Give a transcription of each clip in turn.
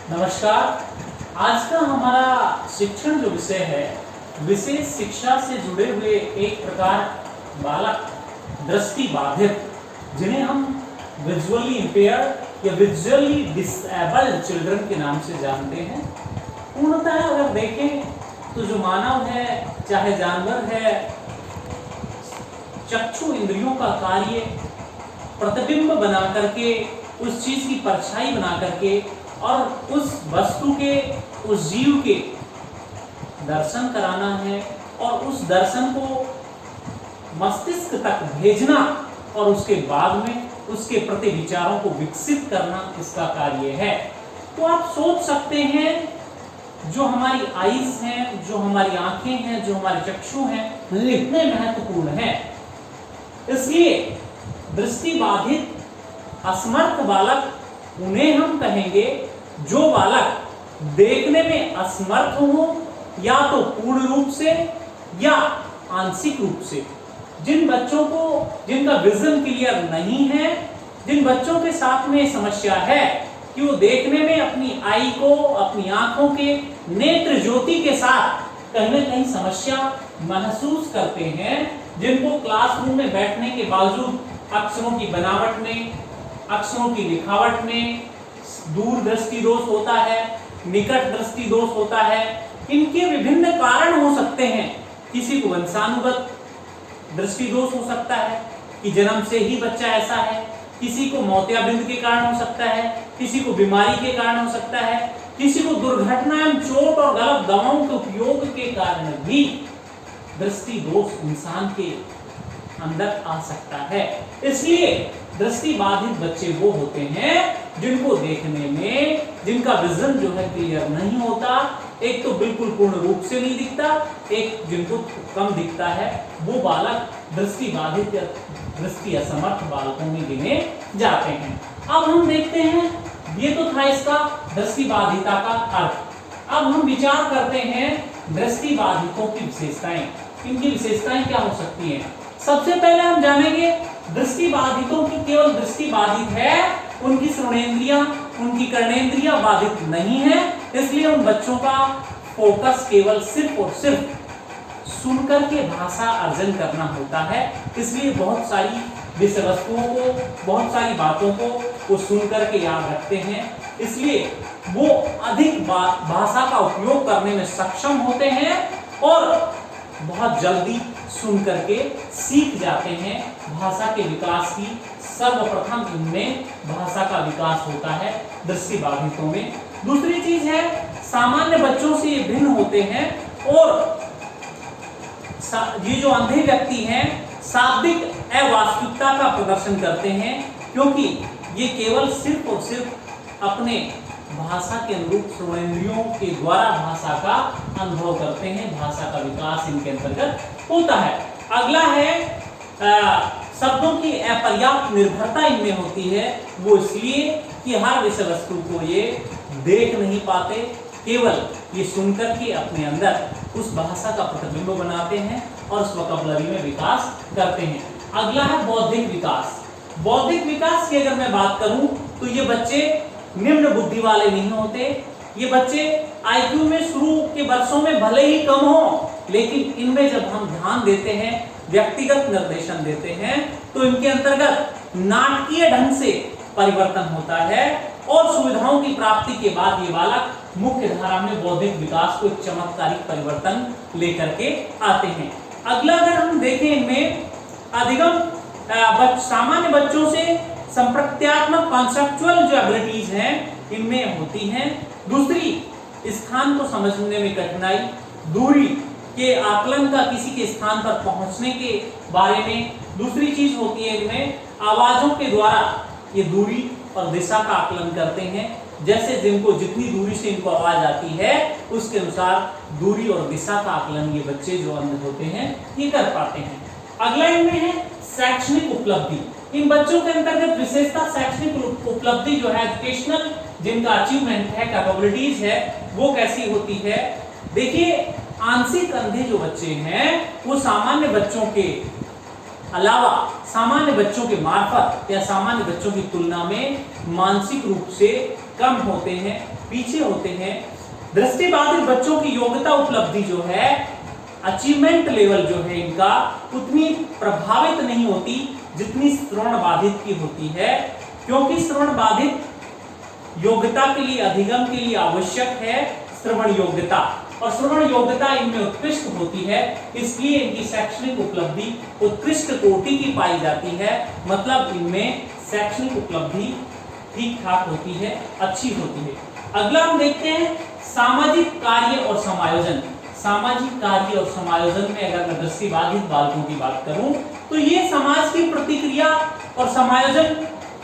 नमस्कार। आज का हमारा शिक्षण जो विषय है, विशेष शिक्षा से जुड़े हुए एक प्रकार बालक दृष्टि बाधित, जिन्हें हम विजुअली इम्पेयर्ड या विजुअली डिसेबल्ड चिल्ड्रन के नाम से जानते हैं। पूर्णतः अगर देखें तो जो मानव है चाहे जानवर है, चक्षु इंद्रियों का कार्य प्रतिबिंब बना करके, उस चीज की परछाई बना करके और उस वस्तु के, उस जीव के दर्शन कराना है और उस दर्शन को मस्तिष्क तक भेजना और उसके बाद में उसके प्रति विचारों को विकसित करना इसका कार्य है। तो आप सोच सकते हैं, जो हमारी आईज हैं, जो हमारी आंखें हैं, जो हमारे चक्षु हैं, कितने महत्वपूर्ण हैं। इसलिए दृष्टि बाधित असमर्थ बालक उन्हें हम कहेंगे जो बालक देखने में असमर्थ हो, या तो पूर्ण रूप से या आंशिक रूप से। जिन बच्चों को, जिनका विजन क्लियर नहीं है, जिन बच्चों के साथ में समस्या है कि वो देखने में अपनी आई को, अपनी आंखों के नेत्र ज्योति के साथ कहीं ना कहीं समस्या महसूस करते हैं, जिनको क्लासरूम में बैठने के बावजूद अक्षरों की बनावट में, अक्षरों की लिखावट में दूर दृष्टि दोष होता है, निकट दृष्टि दोष होता है। इनके विभिन्न कारण हो सकते हैं। किसी को वंशानुगत दृष्टि दोष हो सकता है कि जन्म से ही बच्चा ऐसा है, किसी को मोतियाबिंद के कारण हो सकता है, किसी को बीमारी के कारण हो सकता है, किसी को दुर्घटना एवं चोट और गलत दवाओं के उपयोग के कारण भी दृष्टि दोष इंसान के अंदर आ सकता है। इसलिए दृष्टि बाधित बच्चे वो होते हैं जिनको देखने में, जिनका विजन जो है क्लियर नहीं होता, एक तो बिल्कुल पूर्ण रूप से नहीं दिखता, एक जिनको कम दिखता है, वो बालक दृष्टि बाधित या दृष्टि असमर्थ बालकों में गिने जाते हैं। अब हम देखते हैं, ये तो था इसका दृष्टि बाधिता का अर्थ। अब हम विचार करते हैं दृष्टि बाधितों की विशेषताएं। इनकी विशेषताएं क्या हो सकती हैं? सबसे पहले हम जानेंगे दृष्टि बाधितों की केवल दृष्टि बाधित है, उनकी श्रवणेंद्रियां, उनकी कर्णेंद्रियां बाधित नहीं है। इसलिए उन बच्चों का फोकस केवल सिर्फ और सिर्फ सुनकर के भाषा अर्जन करना होता है। इसलिए बहुत सारी विषय वस्तुओं को, बहुत सारी बातों को वो सुनकर के याद रखते हैं। इसलिए वो अधिक भाषा का उपयोग करने में सक्षम होते हैं और बहुत जल्दी सुन करके सीख जाते हैं। भाषा के विकास की सर्वप्रथम इनमें भाषा का विकास होता है दृष्टि बाधितों में। दूसरी चीज है, सामान्य बच्चों से ये भिन्न होते हैं और ये जो अंधे व्यक्ति हैं शाब्दिक अवास्तविकता का प्रदर्शन करते हैं, क्योंकि ये केवल सिर्फ और सिर्फ अपने भाषा के अनुरूप श्रवणेंद्रियों के द्वारा भाषा का अनुभव करते हैं। भाषा का विकास इनके अंतर्गत होता है। अगला है शब्दों की अपर्याप्त निर्भरता इनमें होती है। वो इसलिए कि हर विषय वस्तु को ये देख नहीं पाते, केवल ये सुनकर के अपने अंदर उस भाषा का प्रतिबिंब बनाते हैं और उस वोकैबुलरी में विकास करते हैं। अगला है बौद्धिक विकास। बौद्धिक विकास की अगर मैं बात करूं तो ये बच्चे निम्न बुद्धि वाले नहीं होते। ये बच्चे आईक्यू में शुरू के वर्षों में भले ही कम हो, लेकिन इनमें जब हम ध्यान देते हैं, व्यक्तिगत निर्देशन देते हैं, तो इनके अंतर्गत नाटकीय ढंग से परिवर्तन होता है और सुविधाओं की प्राप्ति के बाद ये बालक मुख्य धारा में बौद्धिक विकास को एक चमत्कारिक परिवर्तन लेकर के आते हैं। अगला अगर हम देखें, इनमें अधिगम सामान्य बच्चों से संप्रत्यात्मक कॉन्सेप्चुअल जो एबिलिटीज हैं इनमें होती हैं। दूसरी, स्थान को समझने में कठिनाई, दूरी के आकलन का, किसी के स्थान पर पहुंचने के बारे में। दूसरी चीज होती है इनमें आवाजों के द्वारा ये दूरी और दिशा का आकलन करते हैं। जैसे जिनको जितनी दूरी से इनको आवाज आती है उसके अनुसार दूरी और दिशा का आकलन ये बच्चे जो अंध होते हैं ये कर पाते हैं। अगला इनमें है शैक्षणिक उपलब्धि। इन बच्चों के अंतर्गत विशेषता शैक्षणिक उपलब्धि जो है, एजुकेशनल जिनका अचीवमेंट है, कैपेबिलिटीज है, वो कैसी होती है? देखिए, आंशिक अंधे जो बच्चे हैं वो सामान्य बच्चों के अलावा, सामान्य बच्चों के मार्फत या सामान्य बच्चों की तुलना में मानसिक रूप से कम होते हैं। पीछे होते हैं। दृष्टिबाधित बच्चों की योग्यता उपलब्धि जो है, अचीवमेंट लेवल जो है इनका, उतनी प्रभावित नहीं होती जितनी श्रवण बाधित की होती है, क्योंकि श्रवण बाधित योग्यता के लिए, अधिगम के लिए आवश्यक है श्रवण योग्यता, और श्रवण योग्यता इनमें उत्कृष्ट होती है, इसलिए इनकी शैक्षणिक उपलब्धि उत्कृष्ट कोटि की पाई जाती है। मतलब इनमें शैक्षणिक उपलब्धि ठीक ठाक होती है, अच्छी होती है। अगला हम देखते हैं सामाजिक कार्य और समायोजन। सामाजिक कार्य और समायोजन में अगर मैं दृष्टिबाधित बालकों की बात करूं तो ये समाज की प्रतिक्रिया और समायोजन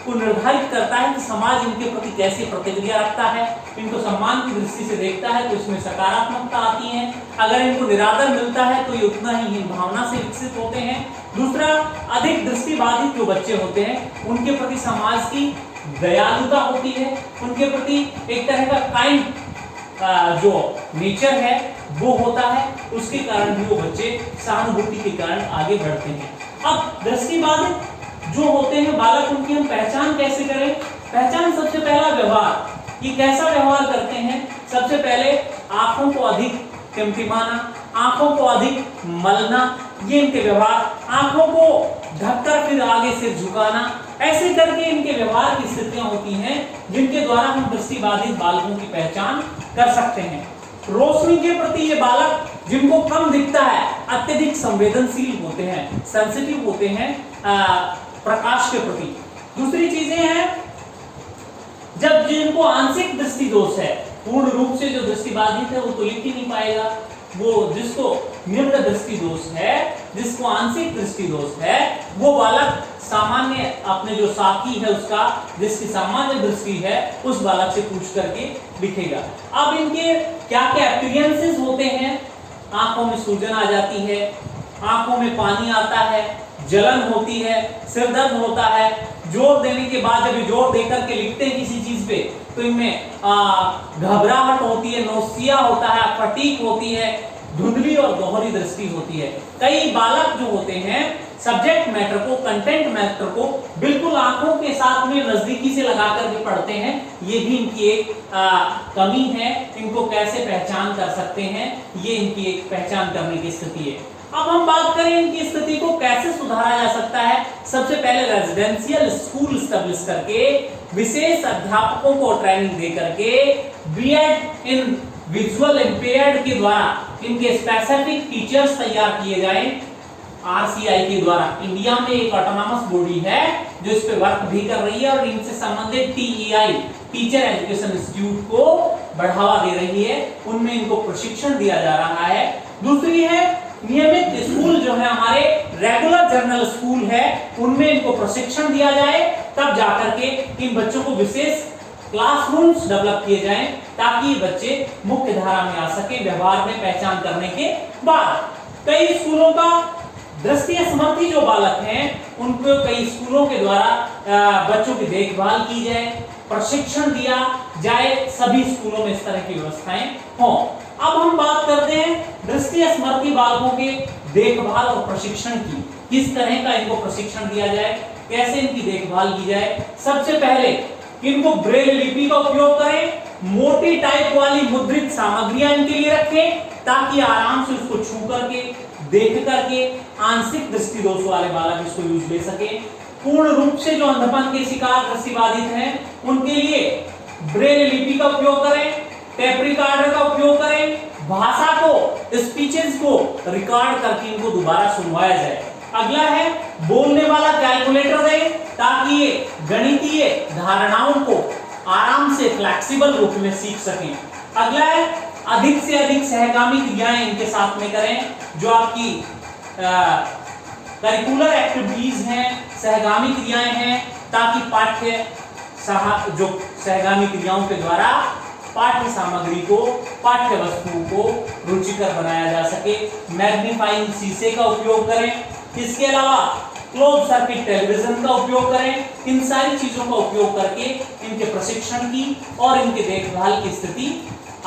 को निर्धारित करता है कि समाज इनके प्रति कैसे प्रतिक्रिया रखता है। इनको सम्मान की दृष्टि से देखता है तो इसमें सकारात्मकता आती है, अगर इनको निरादर मिलता है तो ये उतना ही हीन भावना से विकसित होते हैं। दूसरा, अधिक दृष्टिबाधित जो बच्चे होते हैं उनके प्रति समाज की दयालुता होती है, उनके प्रति एक तरह का काइंड जो नेचर है वो होता है, उसके कारण भी वो बच्चे सहानुभूति के कारण आगे बढ़ते हैं। अब दृष्टिबाधित जो होते हैं बालक, उनकी हम पहचान कैसे करें? पहचान सबसे पहला व्यवहार, ये कैसा व्यवहार करते हैं? सबसे पहले आंखों को अधिक टिमटिमाना, आंखों को अधिक मलना, ये इनके व्यवहार, आंखों को ढककर फिर आगे सिर झुकाना, ऐसे करके इनके व्यवहार की स्थितियां होती हैं जिनके द्वारा हम दृष्टिबाधित बालकों की पहचान कर सकते हैं। रोशनी के प्रति ये बालक जिनको कम दिखता है अत्यधिक संवेदनशील होते हैं, सेंसिटिव होते हैं प्रकाश के प्रति। दूसरी चीजें हैं, जब जिनको आंशिक दृष्टि दोष है, पूर्ण रूप से जो दृष्टिबाधित है वो तो लिख ही नहीं पाएगा, वो जिसको निम्न दृष्टि दोष है, जिसको आंशिक दृष्टि दोष है, वो बालक सामान्य अपने जो साथी है उसका, जिसकी सामान्य दृष्टि है, उस बालक से पूछ करके लिखेगा। अब इनके क्या क्या अपीयरेंसेस होते हैं? आंखों में सूजन आ जाती है, आंखों में पानी आता है, जलन होती है, सिर दर्द होता है, जोर देने के बाद जब जोर देकर के लिखते हैं किसी चीज पे तो इनमें घबराहट होती है, नौसिया होता है, फटीग होती है, धुंधली और दोहरी दृष्टि होती है। कई बालक जो होते हैं सब्जेक्ट मैटर को, कंटेंट मैटर को बिल्कुल आंखों के साथ में नजदीकी से लगा करके पढ़ते हैं, ये भी इनकी एक कमी है। इनको कैसे पहचान कर सकते हैं, ये इनकी एक पहचान करने की स्थिति है। अब हम बात करें इनकी स्थिति को कैसे सुधारा जा सकता है। सबसे पहले रेजिडेंशियल स्कूल एस्टेब्लिश करके, विशेष अध्यापकों को ट्रेनिंग दे करके, बीएड इन विजुअल इंपेयर्ड के द्वारा इनके स्पेसिफिक टीचर्स तैयार किए जाएं। आरसीआई के द्वारा इंडिया में एक ऑटोनॉमस बॉडी है जो इस पे वर्क भी कर रही है और इनसे संबंधित टीईआई, टीचर एजुकेशन इंस्टीट्यूट को बढ़ावा दे रही है, उनमें इनको प्रशिक्षण दिया जा रहा है। दूसरी है नियमित स्कूल जो है हमारे रेगुलर जर्नल स्कूल है, उनमें इनको प्रशिक्षण दिया जाए, तब जाकर के इन बच्चों को विशेष क्लासरूम्स डेवलप किए जाएं ताकि ये बच्चे मुख्य धारा में आ सके व्यवहार में पहचान करने के बाद। कई स्कूलों का दृष्टि असमर्थी जो बालक हैं उनको कई स्कूलों के द्वारा बच्चों की देखभाल की जाए, प्रशिक्षण दिया जाए, सभी स्कूलों में इस तरह की व्यवस्थाएं हों। अब हम बात करते हैं दृष्टि असमर्थी बालकों के देखभाल और प्रशिक्षण की, किस तरह का इनको प्रशिक्षण दिया जाए, कैसे इनकी देखभाल की जाए। सबसे पहले इनको ब्रेल लिपि का उपयोग करें, मोटी टाइप वाली मुद्रित सामग्रियां इनके लिए रखें ताकि आराम से उसको छू करके, देख करके आंशिक दृष्टि दोष वाले बालक इसको यूज ले सके। पूर्ण रूप से जो अंधपन के शिकार दृष्टिबाधित हैं उनके लिए ब्रेल लिपि का उपयोग करें, टेप रिकॉर्डर का उपयोग करें, भाषा को, स्पीचेस को रिकॉर्ड करके इनको दोबारा सुनवाया जाए। अगला है बोलने वाला कैलकुलेटर दें ताकि ये गणितीय धारणाओं को आराम से फ्लेक्सिबल रूप में सीख सकें। अगला है अधिक से अधिक सहगामी क्रियाएं इनके साथ में करें, जो आपकी करिकुलर एक्टिविटीज हैं, सहगामी क्रियाएं हैं, ताकि पाठ्य जो सहगामी क्रियाओं के द्वारा पाठ्य सामग्री को, पाठ्य वस्तुओं को रुचिकर बनाया जा सके। मैग्नीफाइंग शीशे का उपयोग करें, इसके अलावा क्लोज सर्किट टेलीविजन का उपयोग करें। इन सारी चीजों का उपयोग करके इनके प्रशिक्षण की और इनके देखभाल की स्थिति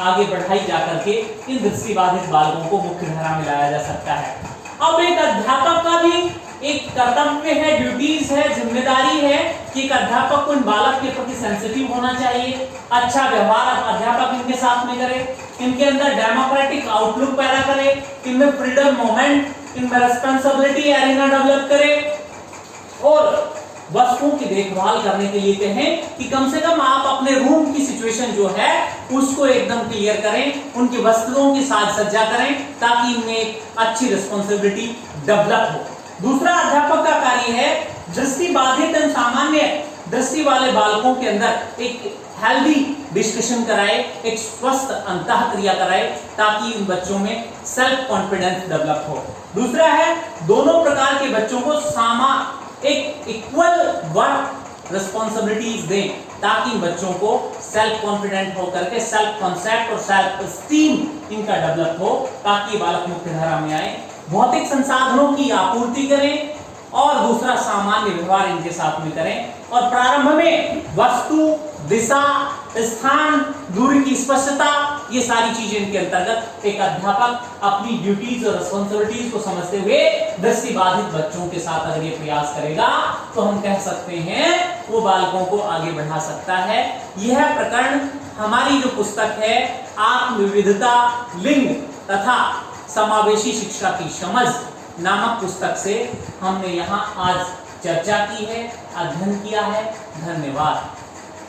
आगे बढ़ाई जा करके इन दृष्टिबाधित बालकों को मुख्य धारा में लाया जा सकता है। अब एक अध्यापक का भी एक कर्तव्य है, ड्यूटीज है, जिम्मेदारी है कि एक अध्यापक को इन बालक के प्रति सेंसिटिव होना चाहिए, अच्छा व्यवहार अध्यापक इनके साथ में करे, इनके अंदर डेमोक्रेटिक आउटलुक पैदा करे, इनमें फ्रीडम मोमेंट, इनमें रेस्पॉन्सिबिलिटी एरिना डेवलप करे, और वस्तुओं की देखभाल करने के लिए कहें कि कम से कम आप अपने रूम की सिचुएशन जो है उसको एकदम क्लियर करें, उनकी वस्तुओं की साज सज्जा करें ताकि इनमें एक अच्छी रिस्पॉन्सिबिलिटी डेवलप हो। दूसरा अध्यापक का कार्य है दृष्टि बाधित एवं सामान्य दृष्टि वाले बालकों के अंदर एक हेल्दी डिस्कशन कराए, एक स्वस्थ अंतःक्रिया कराए ताकि इन बच्चों में सेल्फ कॉन्फिडेंस डेवलप हो। दूसरा है दोनों प्रकार के बच्चों को एक इक्वल वर्क रिस्पॉन्सिबिलिटीज दें ताकि इन बच्चों को सेल्फ कॉन्फिडेंट होकर के सेल्फ कॉन्सेप्ट और सेल्फ एस्टीम इनका डेवलप हो ताकि बालक मुख्य धारा में आए। भौतिक संसाधनों की आपूर्ति करें और दूसरा सामान्य व्यवहार इनके साथ में करें, और प्रारंभ में वस्तु, दिशा, स्थान, दूरी की स्पष्टता, ये सारी चीजें इनके अंतर्गत एक अध्यापक अपनी ड्यूटीज और रिस्पॉन्सिबिलिटीज को समझते हुए दृष्टि बाधित बच्चों के साथ अगर ये प्रयास करेगा तो हम कह सकते हैं वो बालकों को आगे बढ़ा सकता है। यह प्रकरण हमारी जो पुस्तक है आत्म विविधता, लिंग तथा समावेशी शिक्षा की समझ नामक पुस्तक से हमने यहाँ आज चर्चा की है, अध्ययन किया है। धन्यवाद।